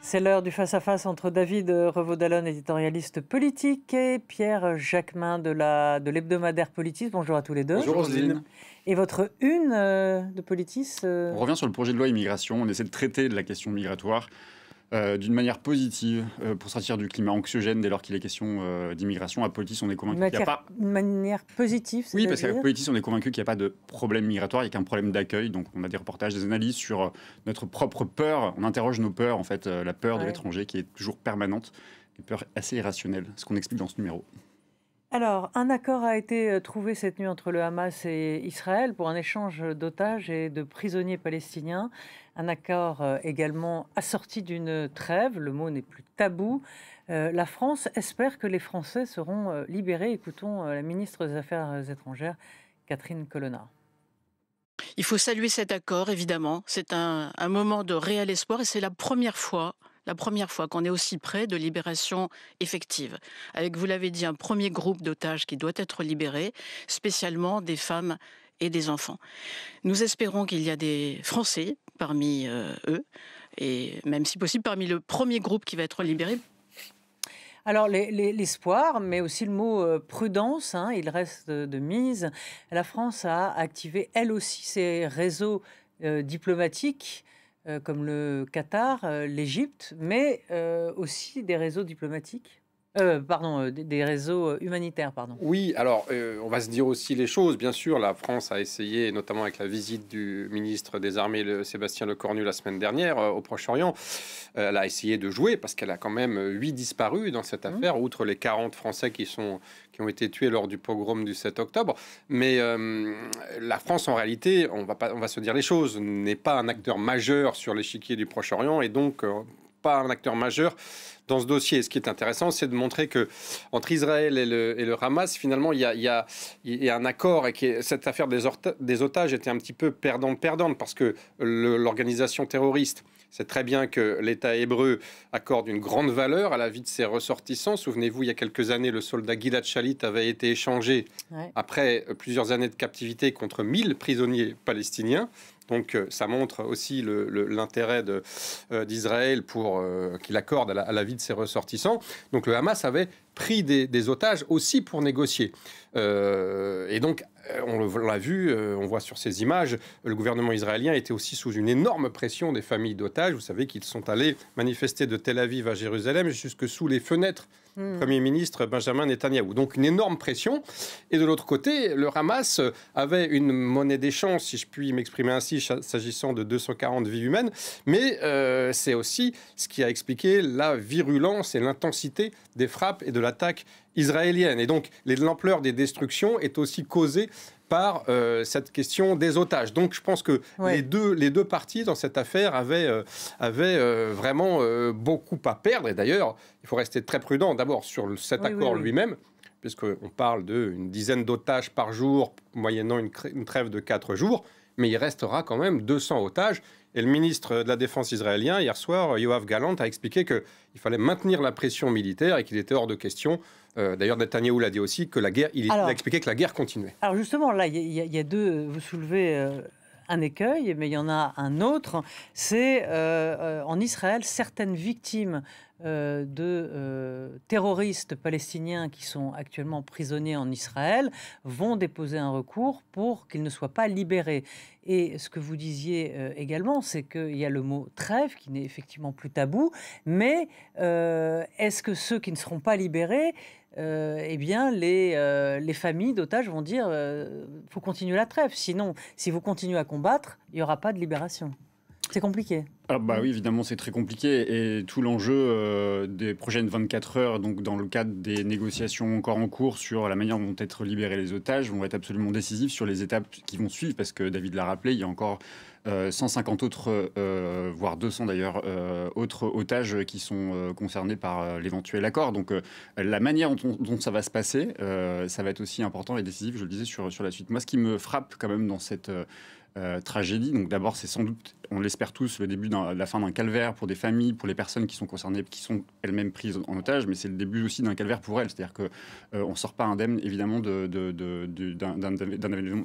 C'est l'heure du face-à-face entre David Revaud-Dallon, éditorialiste politique, et Pierre Jacquemin de l'hebdomadaire Politis. Bonjour à tous les deux. Bonjour Roselyne. Et votre une de Politis On revient sur le projet de loi immigration. On essaie de traiter de la question migratoire d'une manière positive pour sortir du climat anxiogène dès lors qu'il est question d'immigration. À Politis, on est convaincu qu'il n'y a pas... Une manière positive, Oui, parce qu'à Politis, on est convaincu qu'il n'y a pas de problème migratoire, il n'y a qu'un problème d'accueil. Donc on a des reportages, des analyses sur notre propre peur. On interroge nos peurs, en fait, la peur de l'étranger qui est toujours permanente, une peur assez irrationnelle, ce qu'on explique dans ce numéro. Alors, un accord a été trouvé cette nuit entre le Hamas et Israël pour un échange d'otages et de prisonniers palestiniens. Un accord également assorti d'une trêve, le mot n'est plus tabou. La France espère que les Français seront libérés. Écoutons la ministre des Affaires étrangères, Catherine Colonna. Il faut saluer cet accord, évidemment. C'est un moment de réel espoir et c'est la première fois qu'on est aussi près de libération effective. Avec, vous l'avez dit, un premier groupe d'otages qui doit être libéré, spécialement des femmes et des enfants. Nous espérons qu'il y a des Français parmi eux, et même si possible parmi le premier groupe qui va être libéré. Alors, l'espoir, mais aussi le mot prudence, il reste de mise. La France a activé, elle aussi, ses réseaux diplomatiques, comme le Qatar, l'Égypte, mais aussi des réseaux diplomatiques. Des réseaux humanitaires, pardon. Oui, alors on va se dire aussi les choses. Bien sûr, la France a essayé, notamment avec la visite du ministre des Armées, Sébastien Lecornu, la semaine dernière au Proche-Orient, elle a essayé de jouer parce qu'elle a quand même 8 disparus dans cette affaire, outre les 40 Français qui ont été tués lors du pogrom du 7 octobre. Mais la France, en réalité, on va se dire les choses, n'est pas un acteur majeur sur l'échiquier du Proche-Orient et donc pas un acteur majeur dans ce dossier. Ce qui est intéressant, c'est de montrer que entre Israël et le Hamas, finalement, il y a un accord et que cette affaire des otages était un petit peu perdante parce que l'organisation terroriste sait très bien que l'État hébreu accorde une grande valeur à la vie de ses ressortissants. Souvenez-vous, il y a quelques années, le soldat Gilad Shalit avait été échangé après plusieurs années de captivité contre 1000 prisonniers palestiniens. Donc ça montre aussi l'intérêt d'Israël pour qu'il accorde à la vie de ses ressortissants. Donc le Hamas avait pris des otages aussi pour négocier. Et donc, on l'a vu, on voit sur ces images, le gouvernement israélien était aussi sous une énorme pression des familles d'otages. Vous savez qu'ils sont allés manifester de Tel Aviv à Jérusalem jusque sous les fenêtres du Premier ministre Benjamin Netanyahou. Donc une énorme pression. Et de l'autre côté, le Hamas avait une monnaie d'échange, si je puis m'exprimer ainsi, s'agissant de 240 vies humaines. Mais c'est aussi ce qui a expliqué la virulence et l'intensité des frappes et de l'attaque israélienne. Et donc l'ampleur des destructions est aussi causée par cette question des otages. Donc je pense que les deux parties dans cette affaire avaient vraiment beaucoup à perdre. Et d'ailleurs, il faut rester très prudent d'abord sur cet accord lui-même, puisqu'on parle d'une dizaine d'otages par jour, moyennant une trêve de 4 jours, mais il restera quand même 200 otages. Et le ministre de la Défense israélien, hier soir, Yoav Gallant, a expliqué qu'il fallait maintenir la pression militaire et qu'il était hors de question. D'ailleurs, Netanyahou l'a dit aussi, il a expliqué que la guerre continuait. Alors justement, là, il y a deux, vous soulevez un écueil, mais il y en a un autre. C'est en Israël, certaines victimes de terroristes palestiniens qui sont actuellement prisonniers en Israël vont déposer un recours pour qu'ils ne soient pas libérés. Et ce que vous disiez également, c'est qu'il y a le mot trêve qui n'est effectivement plus tabou, mais est-ce que ceux qui ne seront pas libérés, eh bien, les familles d'otages vont dire faut continuer la trêve. Sinon, si vous continuez à combattre, il n'y aura pas de libération. C'est compliqué. Ah bah oui, évidemment, c'est très compliqué. Et tout l'enjeu des prochaines 24 heures, donc dans le cadre des négociations encore en cours sur la manière dont vont être libérés les otages, vont être absolument décisifs sur les étapes qui vont suivre. Parce que David l'a rappelé, il y a encore 150 autres, voire 200 d'ailleurs, autres otages qui sont concernés par l'éventuel accord. Donc la manière dont ça va se passer, ça va être aussi important et décisif, je le disais, sur la suite. Moi, ce qui me frappe quand même dans cette tragédie. Donc d'abord, c'est sans doute, on l'espère tous, le début de la fin d'un calvaire pour des familles, pour les personnes qui sont concernées, qui sont elles-mêmes prises en otage, mais c'est le début aussi d'un calvaire pour elles. C'est-à-dire qu'on ne sort pas indemne, évidemment, d'un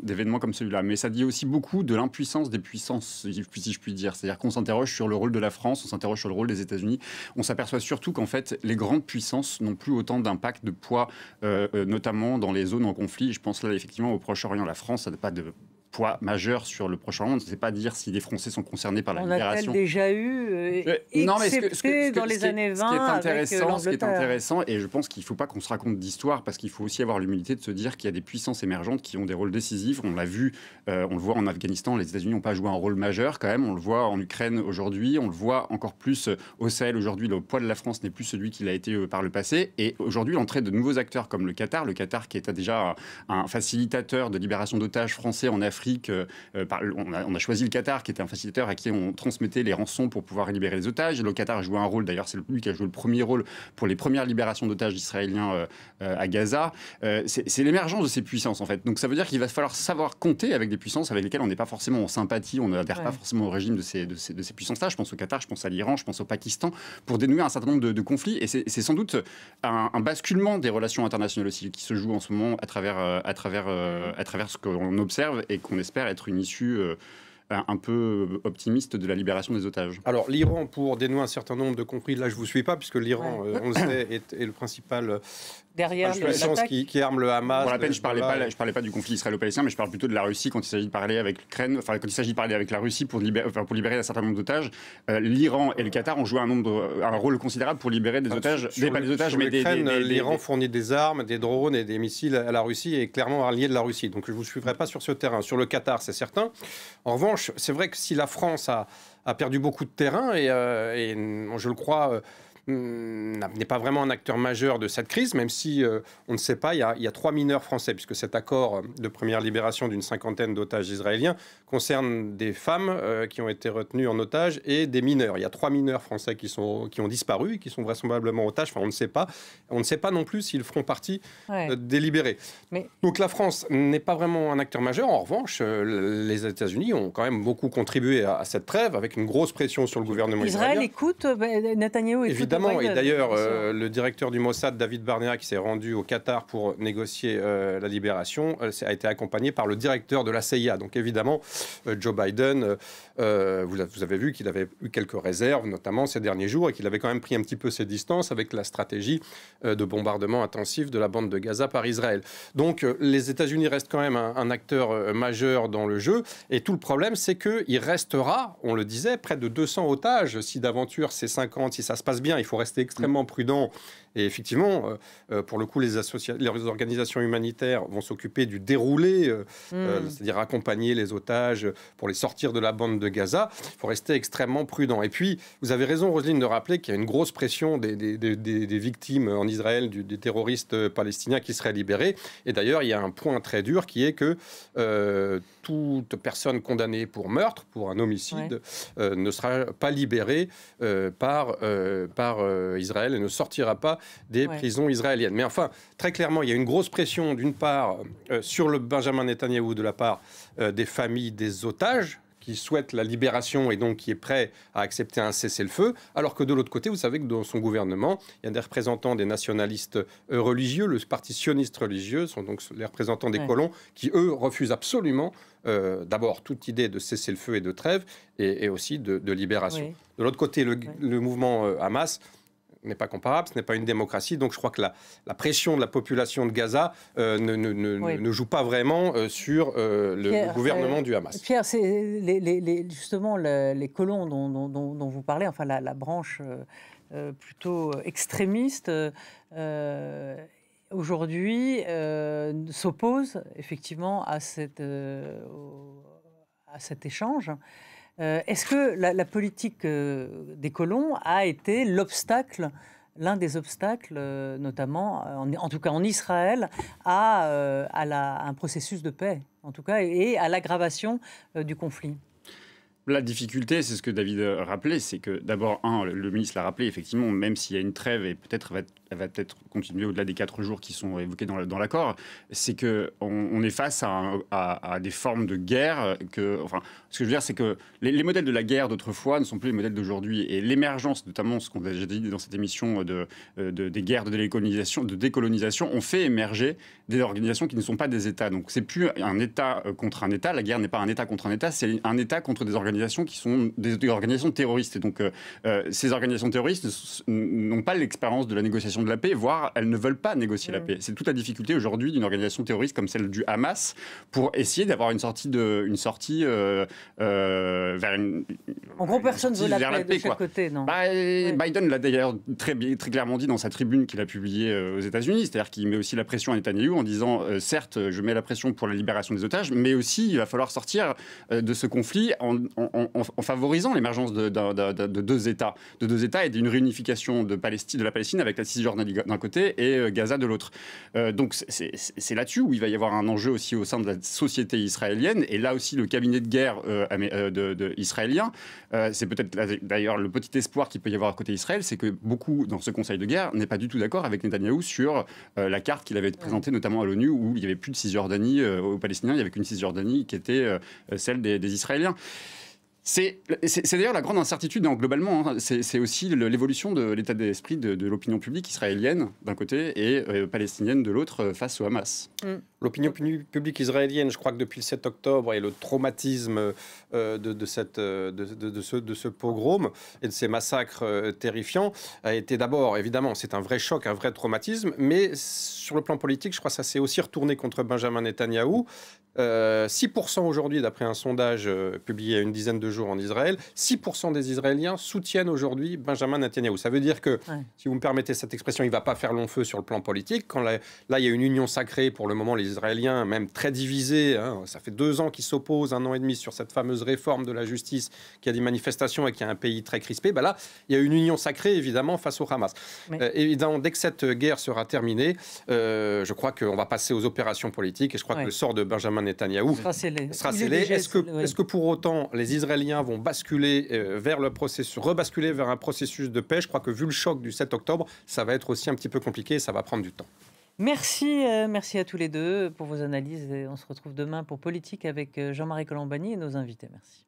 événement comme celui-là. Mais ça dit aussi beaucoup de l'impuissance des puissances, si je puis dire. C'est-à-dire qu'on s'interroge sur le rôle de la France, on s'interroge sur le rôle des États-Unis. On s'aperçoit surtout qu'en fait, les grandes puissances n'ont plus autant d'impact, de poids, notamment dans les zones en conflit. Je pense là, effectivement, au Proche-Orient. La France n'a pas de poids majeur sur le Proche-Orient. On ne sait pas dire si les Français sont concernés par la libération. On a déjà eu, excepté dans les années 20, ce qui est intéressant, et je pense qu'il ne faut pas qu'on se raconte d'histoire, parce qu'il faut aussi avoir l'humilité de se dire qu'il y a des puissances émergentes qui ont des rôles décisifs. On l'a vu, on le voit en Afghanistan, les États-Unis n'ont pas joué un rôle majeur quand même. On le voit en Ukraine aujourd'hui, on le voit encore plus au Sahel aujourd'hui. Le poids de la France n'est plus celui qu'il a été par le passé. Et aujourd'hui, l'entrée de nouveaux acteurs comme le Qatar qui est déjà un facilitateur de libération d'otages français en Afrique. On a choisi le Qatar, qui était un facilitateur à qui on transmettait les rançons pour pouvoir libérer les otages. Le Qatar a joué un rôle, d'ailleurs c'est lui qui a joué le premier rôle pour les premières libérations d'otages israéliens à Gaza. C'est l'émergence de ces puissances en fait. Donc ça veut dire qu'il va falloir savoir compter avec des puissances avec lesquelles on n'est pas forcément en sympathie, on n'adhère pas forcément au régime de ces puissances-là. Je pense au Qatar, je pense à l'Iran, je pense au Pakistan, pour dénouer un certain nombre de conflits. Et c'est sans doute un basculement des relations internationales aussi qui se joue en ce moment à travers ce qu'on observe et qu'on espère être une issue un peu optimiste de la libération des otages. Alors l'Iran, pour dénouer un certain nombre de conflits, là je ne vous suis pas, puisque l'Iran, on le sait, est le principal derrière puissance qui arme le Hamas. Pour la peine, je ne parlais pas du conflit israélo-palestinien, mais je parle plutôt de la Russie quand il s'agit de parler avec l'Ukraine, quand il s'agit de parler avec la Russie pour libérer un certain nombre d'otages. L'Iran et le Qatar ont joué un rôle considérable pour libérer des otages, l'Iran fournit des armes, des drones et des missiles à la Russie et est clairement allié de la Russie. Donc je ne vous suivrai pas sur ce terrain. Sur le Qatar, c'est certain. En revanche, c'est vrai que si la France a perdu beaucoup de terrain et je le crois, n'est pas vraiment un acteur majeur de cette crise, même si on ne sait pas, il y a 3 mineurs français, puisque cet accord de première libération d'une 50aine d'otages israéliens concerne des femmes qui ont été retenues en otage et des mineurs. Il y a 3 mineurs français qui ont disparu, qui sont vraisemblablement otages. Enfin, on ne sait pas. On ne sait pas non plus s'ils feront partie des libérés. Donc la France n'est pas vraiment un acteur majeur. En revanche, les États-Unis ont quand même beaucoup contribué à cette trêve, avec une grosse pression sur le gouvernement israélien. Israël écoute Netanyahou. Évidemment, et d'ailleurs, le directeur du Mossad, David Barnea, qui s'est rendu au Qatar pour négocier la libération, a été accompagné par le directeur de la CIA. Donc évidemment, Joe Biden, vous avez vu qu'il avait eu quelques réserves, notamment ces derniers jours, et qu'il avait quand même pris un petit peu ses distances avec la stratégie de bombardement intensif de la bande de Gaza par Israël. Donc les États-Unis restent quand même un acteur majeur dans le jeu, et tout le problème, c'est qu'il restera, on le disait, près de 200 otages. Si d'aventure c'est 50, si ça se passe bien, il faut rester extrêmement prudent. Et effectivement, pour le coup, les organisations humanitaires vont s'occuper du déroulé, c'est-à-dire accompagner les otages pour les sortir de la bande de Gaza. Il faut rester extrêmement prudent. Et puis, vous avez raison, Roselyne, de rappeler qu'il y a une grosse pression des victimes en Israël, des terroristes palestiniens qui seraient libérés. Et d'ailleurs, il y a un point très dur qui est que toute personne condamnée pour meurtre, pour un homicide, ne sera pas libérée par Israël et ne sortira pas des prisons israéliennes. Mais enfin, très clairement, il y a une grosse pression, d'une part, sur le Benjamin Netanyahou de la part des familles des otages, qui souhaite la libération et donc qui est prêt à accepter un cessez-le-feu, alors que de l'autre côté, vous savez que dans son gouvernement, il y a des représentants des nationalistes religieux, le parti sioniste religieux, sont donc les représentants des colons, qui, eux, refusent absolument d'abord toute idée de cessez-le-feu et de trêve, et aussi de libération. De l'autre côté, le mouvement Hamas n'est pas comparable, ce n'est pas une démocratie, donc je crois que la pression de la population de Gaza ne joue pas vraiment sur le gouvernement du Hamas. Pierre, c'est justement les colons dont vous parlez, enfin la branche plutôt extrémiste, aujourd'hui s'oppose effectivement à cet échange. Est-ce que la politique des colons a été l'un des obstacles, notamment, en tout cas en Israël, à un processus de paix, en tout cas, et à l'aggravation du conflit? la difficulté, c'est ce que David rappelait, c'est que d'abord, le ministre l'a rappelé, effectivement, même s'il y a une trêve, et peut-être elle va peut-être continuer au-delà des 4 jours qui sont évoqués dans l'accord, c'est qu'on est face à des formes de guerre ce que je veux dire, c'est que les modèles de la guerre d'autrefois ne sont plus les modèles d'aujourd'hui. Et l'émergence, notamment ce qu'on a déjà dit dans cette émission, des guerres de décolonisation, ont fait émerger des organisations qui ne sont pas des États. Donc c'est plus un État contre un État. La guerre n'est pas un État contre un État, c'est un État contre des organisations qui sont des organisations terroristes. Et donc ces organisations terroristes n'ont pas l'expérience de la négociation de la paix, voire elles ne veulent pas négocier la paix. C'est toute la difficulté aujourd'hui d'une organisation terroriste comme celle du Hamas pour essayer d'avoir une sortie vers une... En gros, personne ne veut la paix de chaque côté, non? Biden l'a d'ailleurs très clairement dit dans sa tribune qu'il a publiée aux États-Unis, c'est-à-dire qu'il met aussi la pression à Netanyahou en disant certes, je mets la pression pour la libération des otages, mais aussi il va falloir sortir de ce conflit en favorisant l'émergence de deux États et d'une réunification de la Palestine avec la Cisjordanie d'un côté et Gaza de l'autre. Donc c'est là-dessus où il va y avoir un enjeu aussi au sein de la société israélienne, et là aussi le cabinet de guerre israélien, c'est peut-être d'ailleurs le petit espoir qu'il peut y avoir à côté d'Israël, c'est que beaucoup dans ce conseil de guerre n'est pas du tout d'accord avec Netanyahou sur la carte qu'il avait présentée notamment à l'ONU, où il n'y avait plus de Cisjordanie aux Palestiniens, il n'y avait qu'une Cisjordanie qui était celle des Israéliens. C'est d'ailleurs la grande incertitude, globalement, c'est aussi l'évolution de l'état d'esprit de l'opinion publique israélienne d'un côté et palestinienne de l'autre face au Hamas. L'opinion publique israélienne, je crois que depuis le 7 octobre et le traumatisme de ce pogrom et de ces massacres terrifiants a été d'abord, évidemment, c'est un vrai choc, un vrai traumatisme, mais sur le plan politique, je crois que ça s'est aussi retourné contre Benjamin Netanyahou. 6% aujourd'hui, d'après un sondage publié il y a une dizaine de jours en Israël, 6% des Israéliens soutiennent aujourd'hui Benjamin Netanyahou. Ça veut dire que, si vous me permettez cette expression, il ne va pas faire long feu sur le plan politique. Quand là, il y a une union sacrée, pour le moment, les Israéliens, même très divisés, ça fait 2 ans qu'ils s'opposent, 1 an et demi, sur cette fameuse réforme de la justice, qui a des manifestations et qui a un pays très crispé. Là, il y a une union sacrée, évidemment, face au Hamas. Évidemment, dès que cette guerre sera terminée, je crois qu'on va passer aux opérations politiques, et je crois que le sort de Benjamin Netanyahou sera scellé. Est-ce que pour autant les Israéliens vont basculer rebasculer vers un processus de paix? Je crois que vu le choc du 7 octobre, ça va être aussi un petit peu compliqué et ça va prendre du temps. Merci à tous les deux pour vos analyses. Et on se retrouve demain pour Politique avec Jean-Marie Colombani et nos invités. Merci.